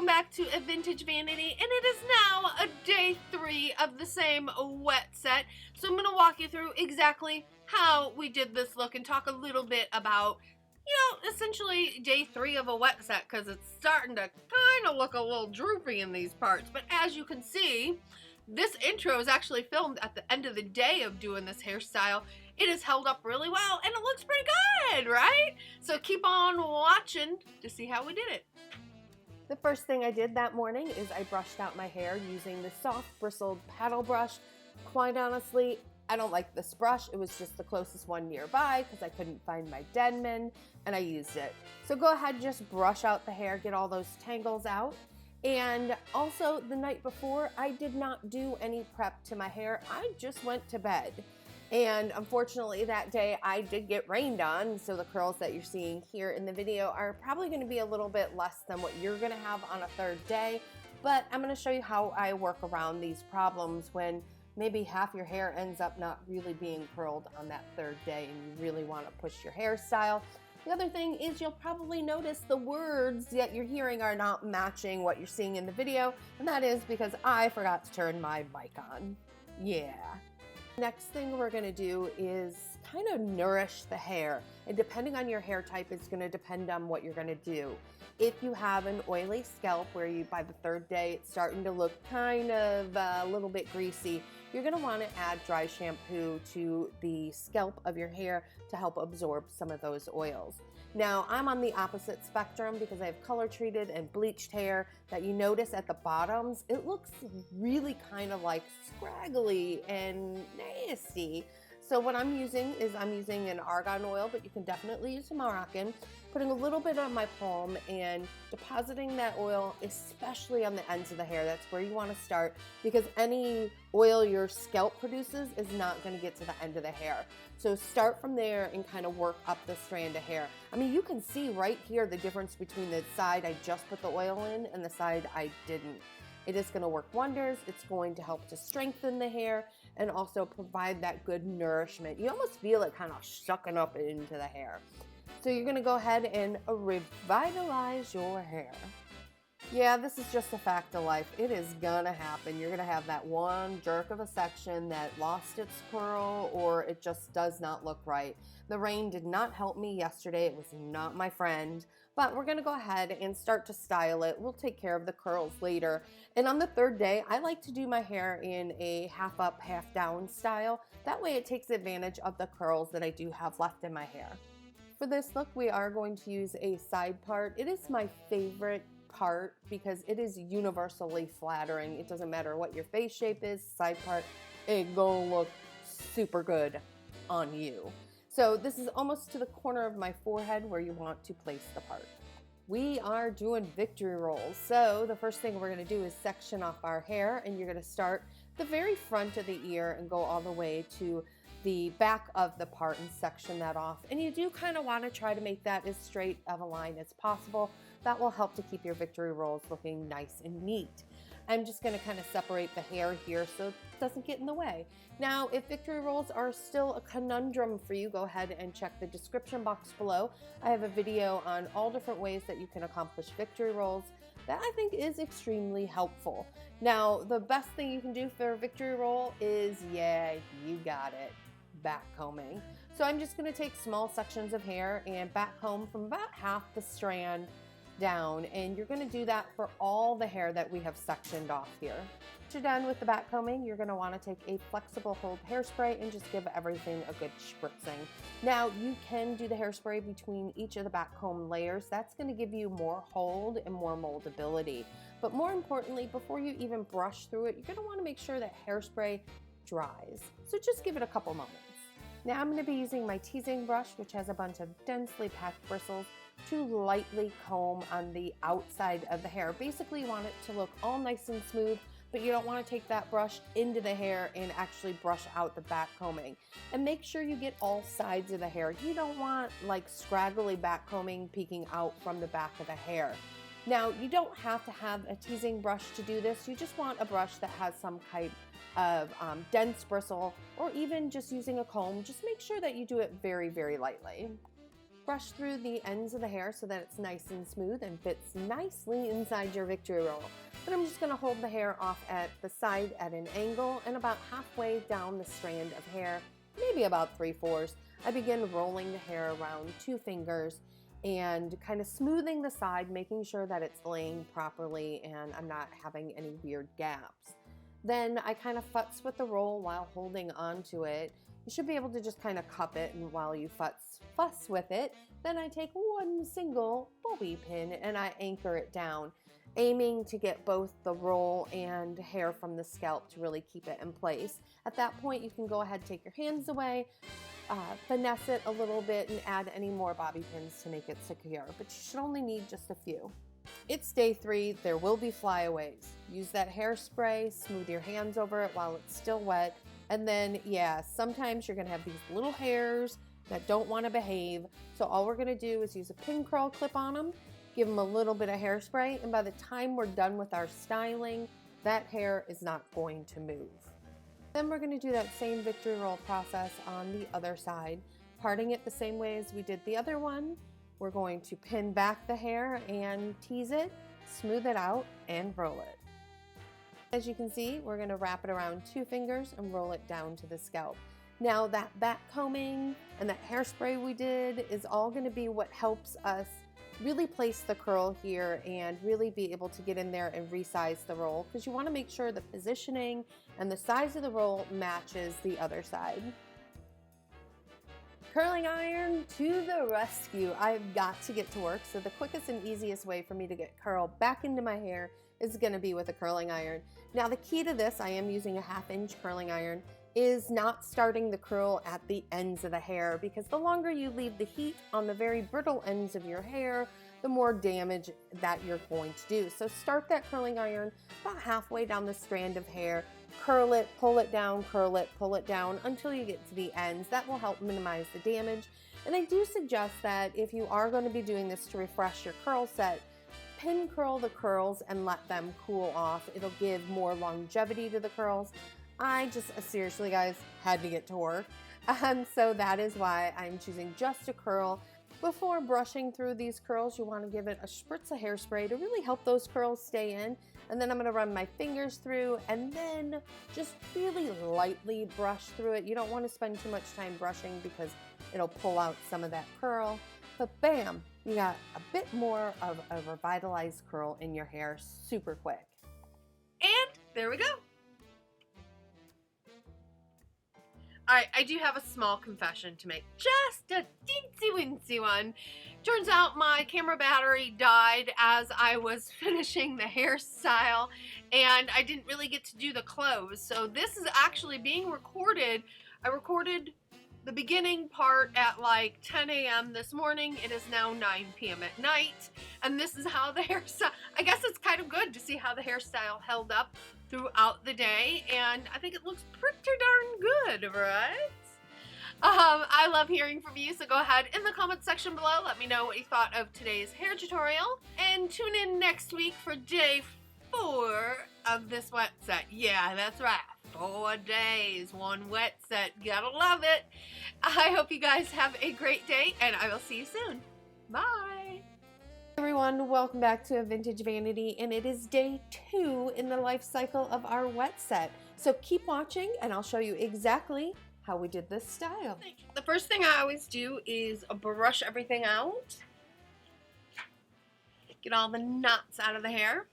welcome back to a Vintage Vanity, and it is now a day 3 of the same wet set. So I'm going to walk you through exactly how we did this look and talk a little bit about, essentially day 3 of a wet set, because it's starting to kind of look a little droopy in these parts. But as you can see, this intro is actually filmed at the end of the day of doing this hairstyle. It has held up really well, and it looks pretty good, right? So keep on watching to see how we did it. The first thing I did that morning is I brushed out my hair using the soft bristled paddle brush. Quite honestly, I don't like this brush. It was just the closest one nearby because I couldn't find my Denman, and I used it. So go ahead and just brush out the hair, get all those tangles out. And also the night before, I did not do any prep to my hair. I just went to bed. And unfortunately that day I did get rained on, so the curls that you're seeing here in the video are probably going to be a little bit less than what you're going to have on a third day. But I'm going to show you how I work around these problems when maybe half your hair ends up not really being curled on that third day and you really want to push your hairstyle. The other thing is you'll probably notice the words that you're hearing are not matching what you're seeing in the video, and that is because I forgot to turn my mic on. Yeah. Next thing we're going to do is kind of nourish the hair, and depending on your hair type, it's going to depend on what you're going to do. If you have an oily scalp where you by the third day it's starting to look kind of a little bit greasy, you're going to want to add dry shampoo to the scalp of your hair to help absorb some of those oils. Now, I'm on the opposite spectrum because I have color treated and bleached hair that you notice at the bottoms. It looks really kind of like scraggly and nasty. So what I'm using is an argan oil, but you can definitely use Moroccan. Putting a little bit on my palm and depositing that oil, especially on the ends of the hair. That's where you want to start, because any oil your scalp produces is not going to get to the end of the hair. So start from there and kind of work up the strand of hair. I mean, you can see right here the difference between the side I just put the oil in and the side I didn't. It is going to work wonders. It's going to help to strengthen the hair and also provide that good nourishment. You almost feel it kind of sucking up into the hair. So you're going to go ahead and revitalize your hair. Yeah, this is just a fact of life. It is going to happen. You're going to have that one jerk of a section that lost its curl, or it just does not look right. The rain did not help me yesterday. It was not my friend. But we're going to go ahead and start to style it. We'll take care of the curls later. And on the third day, I like to do my hair in a half up, half down style. That way it takes advantage of the curls that I do have left in my hair. For this look, we are going to use a side part. It is my favorite part because it is universally flattering. It doesn't matter what your face shape is, side part, it gonna look super good on you. So this is almost to the corner of my forehead where you want to place the part. We are doing victory rolls. So the first thing we're gonna do is section off our hair, and you're gonna start the very front of the ear and go all the way to the back of the part and section that off. And you do kind of want to try to make that as straight of a line as possible. That will help to keep your victory rolls looking nice and neat. I'm just going to kind of separate the hair here so it doesn't get in the way. Now, if victory rolls are still a conundrum for you, go ahead and check the description box below. I have a video on all different ways that you can accomplish victory rolls that I think is extremely helpful. Now, the best thing you can do for a victory roll is, yeah, you got it, back combing. So I'm just going to take small sections of hair and back comb from about half the strand down, and you're going to do that for all the hair that we have sectioned off here. Once you're done with the back combing, you're going to want to take a flexible hold hairspray and just give everything a good spritzing. Now, you can do the hairspray between each of the back comb layers. That's going to give you more hold and more moldability. But more importantly, before you even brush through it, you're going to want to make sure that hairspray dries. So just give it a couple moments. Now I'm going to be using my teasing brush, which has a bunch of densely packed bristles, to lightly comb on the outside of the hair. Basically, you want it to look all nice and smooth, but you don't want to take that brush into the hair and actually brush out the back combing. And make sure you get all sides of the hair. You don't want like scraggly back combing peeking out from the back of the hair. Now, you don't have to have a teasing brush to do this. You just want a brush that has some type of dense bristle, or even just using a comb. Just make sure that you do it very, very lightly. Brush through the ends of the hair so that it's nice and smooth and fits nicely inside your victory roll. But I'm just going to hold the hair off at the side at an angle and about halfway down the strand of hair, maybe about 3/4, I begin rolling the hair around 2 fingers and kind of smoothing the side, making sure that it's laying properly and I'm not having any weird gaps. Then I kind of futz with the roll while holding onto it. You should be able to just kind of cup it, and while you fuss with it, then I take one single bobby pin and I anchor it down, aiming to get both the roll and hair from the scalp to really keep it in place. At that point, you can go ahead, take your hands away, finesse it a little bit and add any more bobby pins to make it secure, but you should only need just a few. It's day 3, there will be flyaways. Use that hairspray, smooth your hands over it while it's still wet, and then, yeah, sometimes you're gonna have these little hairs that don't wanna behave, so all we're gonna do is use a pin curl clip on them, give them a little bit of hairspray, and by the time we're done with our styling, that hair is not going to move. Then we're gonna do that same victory roll process on the other side, parting it the same way as we did the other one. We're going to pin back the hair and tease it, smooth it out, and roll it. As you can see, we're going to wrap it around 2 fingers and roll it down to the scalp. Now that back combing and that hairspray we did is all going to be what helps us really place the curl here and really be able to get in there and resize the roll, because you want to make sure the positioning and the size of the roll matches the other side. Curling iron to the rescue. I've got to get to work, so the quickest and easiest way for me to get curl back into my hair is going to be with a curling iron. Now the key to this, I am using a 1/2 inch curling iron, is not starting the curl at the ends of the hair, because the longer you leave the heat on the very brittle ends of your hair, the more damage that you're going to do. So start that curling iron about halfway down the strand of hair, curl it, pull it down, curl it, pull it down until you get to the ends. That will help minimize the damage. And I do suggest that if you are going to be doing this to refresh your curl set, pin curl the curls and let them cool off. It'll give more longevity to the curls. I just, seriously guys, had to get to work. So that is why I'm choosing just a curl. Before brushing through these curls, you want to give it a spritz of hairspray to really help those curls stay in. And then I'm going to run my fingers through and then just really lightly brush through it. You don't want to spend too much time brushing because it'll pull out some of that curl. But bam, you got a bit more of a revitalized curl in your hair super quick. And there we go. Alright, I do have a small confession to make. Just a teensy-weensy one. Turns out my camera battery died as I was finishing the hairstyle, and I didn't really get to do the close. So this is actually being recorded. I recorded the beginning part at like 10 a.m. this morning. It is now 9 p.m. at night, and this is how the hairstyle, I guess it's kind of good to see how the hairstyle held up throughout the day, and I think it looks pretty darn good, right? I love hearing from you, so go ahead in the comment section below. Let me know what you thought of today's hair tutorial, and tune in next week for day 4 of this wet set. Yeah, that's right. 4 days, 1 wet set. Gotta love it. I hope you guys have a great day, and I will see you soon. Bye. Everyone, welcome back to Vintage Vanity, and it is day 2 in the life cycle of our wet set. So keep watching, and I'll show you exactly how we did this style. The first thing I always do is brush everything out. Get all the knots out of the hair.